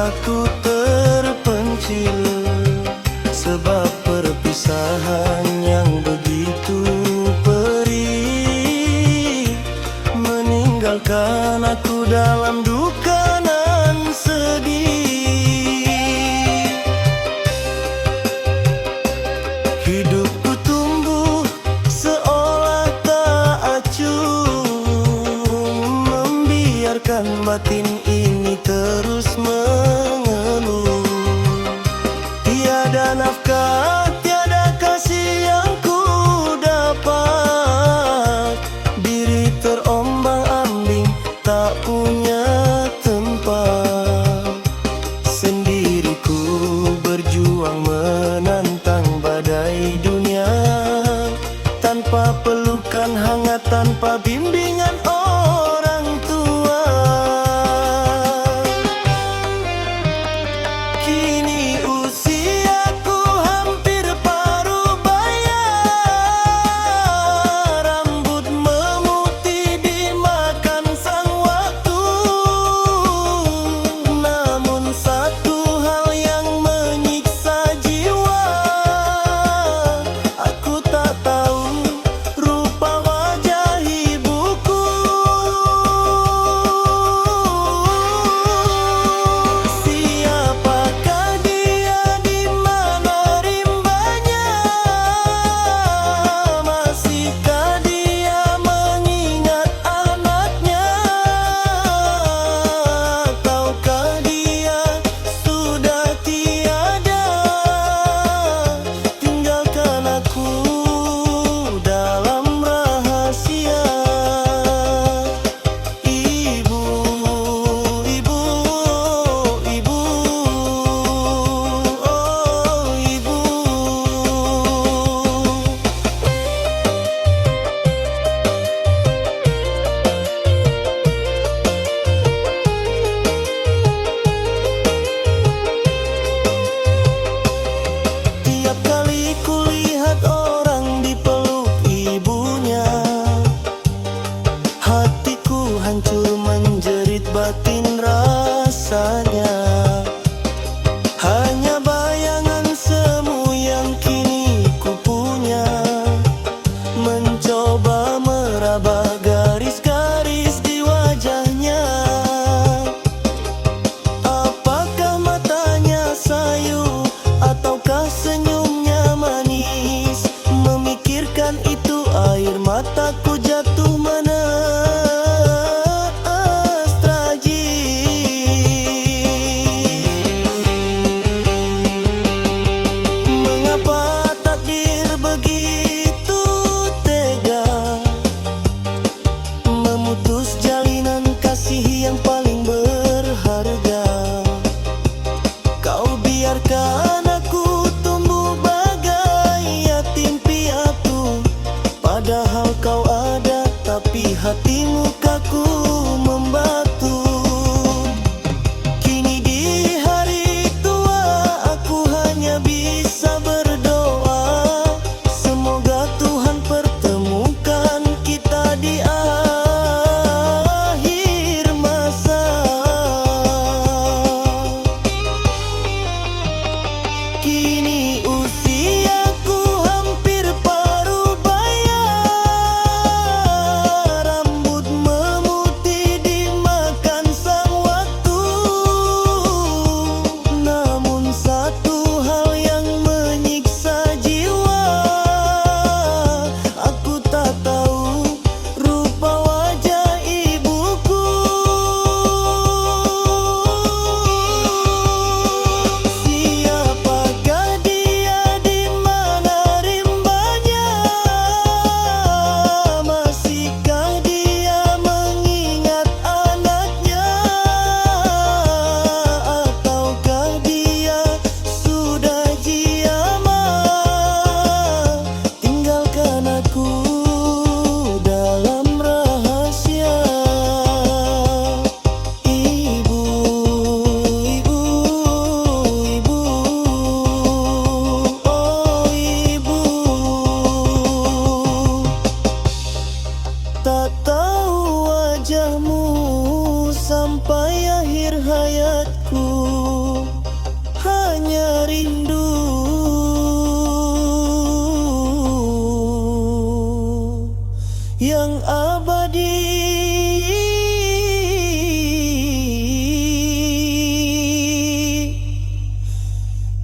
Aku terpencil sebab perpisahan yang begitu perih, meninggalkan aku dalam duka nan sedih. Hidupku tumbuh seolah tak acuh, membiarkan batin ini terus mengeluh. Tiada nafkah, tiada kasih yang ku dapat, diri terombang-ambing tak punya tempat. Sendiriku berjuang menantang badai dunia, tanpa pelukan hangat, tanpa bimbingan orang tua. Kini usiaku hampir paruh baya, rambut memutih dimakan sang waktu. Namun satu hal yang menyiksa jiwa, aku tak tahu rupa wajah ibuku. Siapakah dia, di mana rimbanya? Masihkah dia mengingat anaknya? Ataukah dia sudah tiada, tinggalkan aku dalam rahasia. Ibu, ibu, ibu, oh ibu. Tiap kali kulihat orang dipeluk ibunya, hatiku hancur menjerit batin rasanya. Hanya bayangan semu yang kini ku punya, mencoba meraba garis-garis di wajahnya. Apakah matanya sayu, ataukah senyumnya manis? Memikirkan itu air mataku jatuh menetes tragis. Mengapa takdir begitu tega, memutus jalinan kasih yang paling berharga? Kau biarkan aku tumbuh bagai yatim piatu, padahal kau ada, tapi hatimu kaku membatu. Kini di hari tua aku hanya bisa berdoa, semoga Tuhan pertemukan kita di akhir masa. Kini usiaku hampir paruh baya, rambut memutih dimakan sang waktu. Namun satu hal yang menyiksa jiwa, aku tak tahu rupa wajah ibuku. Siapakah dia, di mana rimbanya? Masihkah dia mengingat anaknya? Ataukah dia sudah jiama, tinggalkan aku dalam rahasia. Ibu, ibu, ibu, oh ibu. Tak tahu wajahmu sampai akhir hayatku.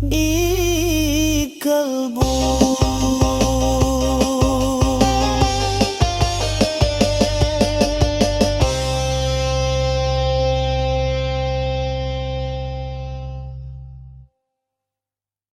Iya.